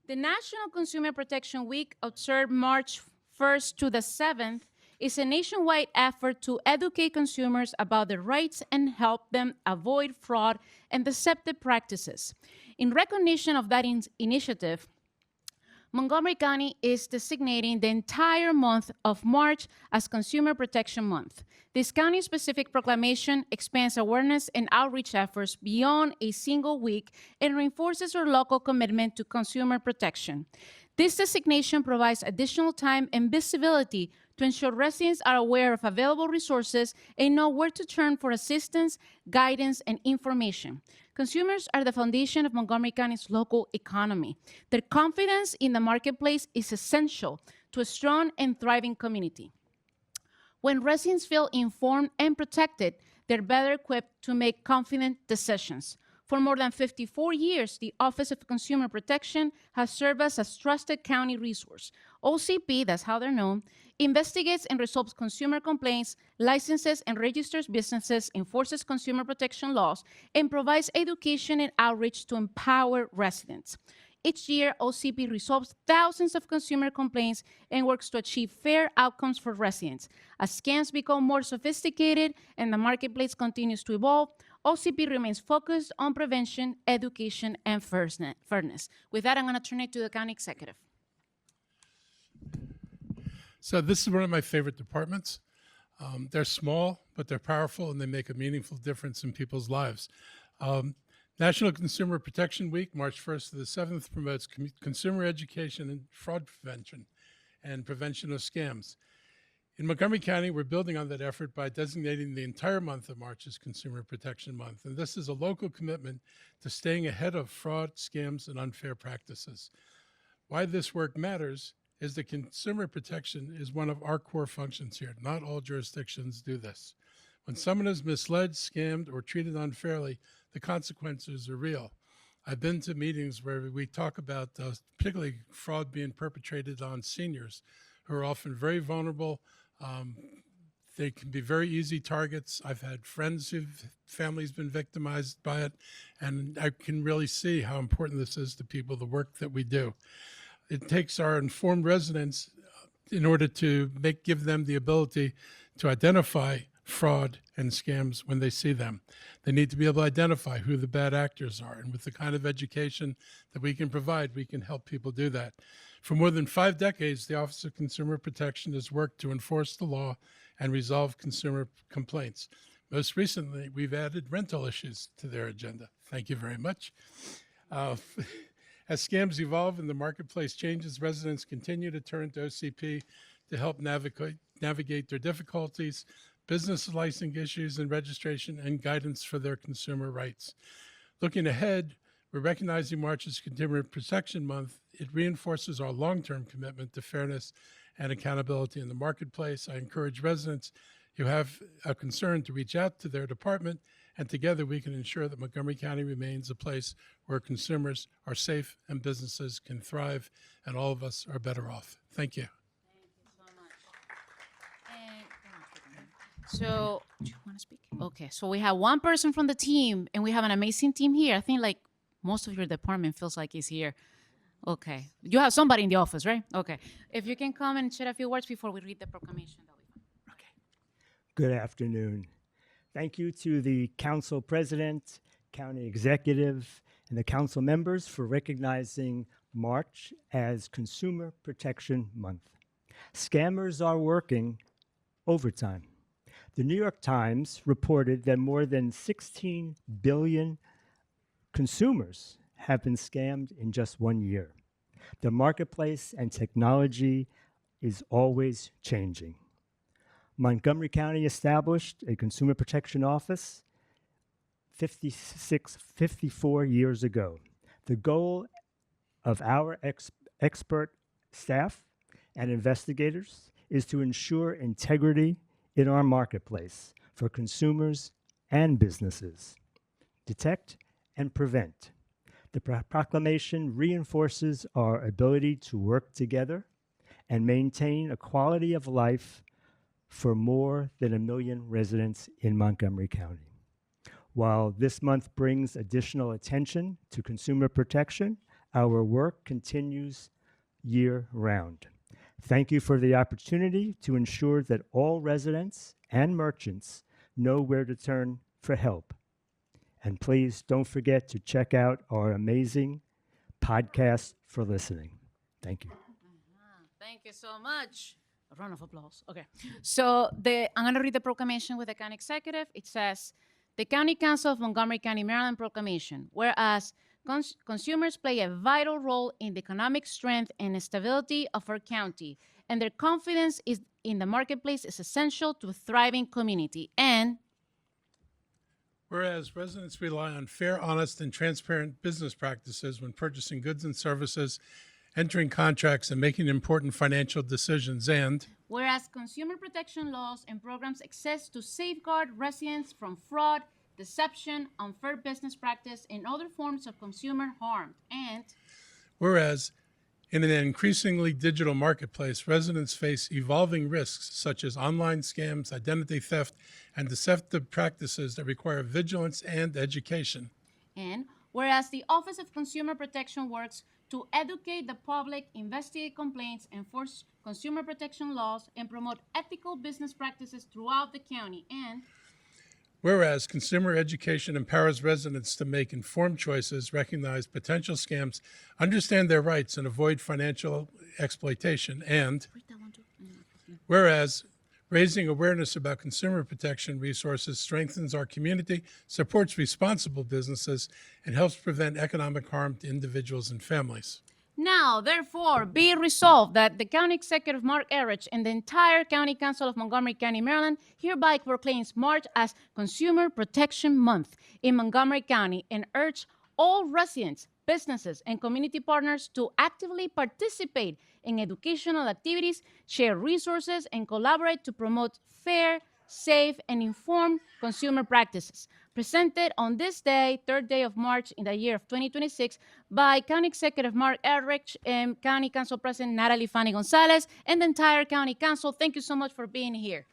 The National Consumer Protection Week, observed March 1st to the 7th, is a nationwide effort to educate consumers about their rights and help them avoid fraud and deceptive practices. In recognition of that initiative, Montgomery County is designating the entire month of March as Consumer Protection Month. This county-specific proclamation expands awareness and outreach efforts beyond a single week and reinforces our local commitment to consumer protection. This designation provides additional time and visibility to ensure residents are aware of available resources and know where to turn for assistance, guidance, and information. Consumers are the foundation of Montgomery County's local economy. Their confidence in the marketplace is essential to a strong and thriving community. When residents feel informed and protected, they're better equipped to make confident decisions. For more than 54 years, the Office of Consumer Protection has served as a trusted county resource. OCP, that's how they're known, investigates and resolves consumer complaints, licenses and registers businesses, enforces consumer protection laws, and provides education and outreach to empower residents. Each year, OCP resolves thousands of consumer complaints and works to achieve fair outcomes for residents. As scams become more sophisticated and the marketplace continues to evolve, OCP remains focused on prevention, education, and fairness. With that, I'm going to turn it to the county executive. So this is one of my favorite departments. They're small, but they're powerful, and they make a meaningful difference in people's lives. National Consumer Protection Week, March 1st to the 7th, promotes consumer education and fraud prevention and prevention of scams. In Montgomery County, we're building on that effort by designating the entire month of March as Consumer Protection Month. And this is a local commitment to staying ahead of fraud, scams, and unfair practices. Why this work matters is that consumer protection is one of our core functions here. Not all jurisdictions do this. When someone is misled, scammed, or treated unfairly, the consequences are real. I've been to meetings where we talk about particularly fraud being perpetrated on seniors who are often very vulnerable. They can be very easy targets. I've had friends whose families been victimized by it, and I can really see how important this is to people, the work that we do. It takes our informed residents in order to give them the ability to identify fraud and scams when they see them. They need to be able to identify who the bad actors are. And with the kind of education that we can provide, we can help people do that. For more than 5 decades, the Office of Consumer Protection has worked to enforce the law and resolve consumer complaints. Most recently, we've added rental issues to their agenda. Thank you very much. As scams evolve and the marketplace changes, residents continue to turn to OCP to help navigate their difficulties, business licensing issues and registration, and guidance for their consumer rights. Looking ahead, we're recognizing March as Consumer Protection Month. It reinforces our long-term commitment to fairness and accountability in the marketplace. I encourage residents who have a concern to reach out to their department, and together we can ensure that Montgomery County remains a place where consumers are safe and businesses can thrive, and all of us are better off. Thank you. So, do you want to speak? Okay, so we have one person from the team, and we have an amazing team here. I think like most of your department feels like is here. Okay, you have somebody in the office, right? Okay, if you can come and share a few words before we read the proclamation. Okay. Good afternoon. Thank you to the council president, county executive, and the council members for recognizing March as Consumer Protection Month. Scammers are working overtime. The New York Times reported that more than 16 billion consumers have been scammed in just 1 year. The marketplace and technology is always changing. Montgomery County established a consumer protection office 54 years ago. The goal of our expert staff and investigators is to ensure integrity in our marketplace for consumers and businesses. Detect and prevent. The proclamation reinforces our ability to work together and maintain a quality of life for more than 1 million residents in Montgomery County. While this month brings additional attention to consumer protection, our work continues year round. Thank you for the opportunity to ensure that all residents and merchants know where to turn for help. And please don't forget to check out our amazing podcast for listening. Thank you. Thank you so much. A round of applause. Okay. So I'm going to read the proclamation with the county executive. It says, the County Council of Montgomery County, Maryland proclamation. Whereas consumers play a vital role in the economic strength and stability of our county, and their confidence is in the marketplace is essential to a thriving community. And Whereas residents rely on fair, honest, and transparent business practices when purchasing goods and services, entering contracts, and making important financial decisions. And whereas consumer protection laws and programs exist to safeguard residents from fraud, deception, unfair business practice, and other forms of consumer harm. And whereas in an increasingly digital marketplace, residents face evolving risks such as online scams, identity theft, and deceptive practices that require vigilance and education. And whereas the Office of Consumer Protection works to educate the public, investigate complaints, enforce consumer protection laws, and promote ethical business practices throughout the county. And whereas consumer education empowers residents to make informed choices, recognize potential scams, understand their rights, and avoid financial exploitation. And whereas raising awareness about consumer protection resources strengthens our community, supports responsible businesses, and helps prevent economic harm to individuals and families. now, therefore, be it resolved that the County Executive Mark Erich and the entire County Council of Montgomery County, Maryland, hereby proclaims March as Consumer Protection Month in Montgomery County and urge all residents, businesses, and community partners to actively participate in educational activities, share resources, and collaborate to promote fair, safe, and informed consumer practices. Presented on this day, 3rd day of March in the year of 2026, by County Executive Mark Erich and County Council President Natalie Fani-González and the entire County Council. Thank you so much for being here.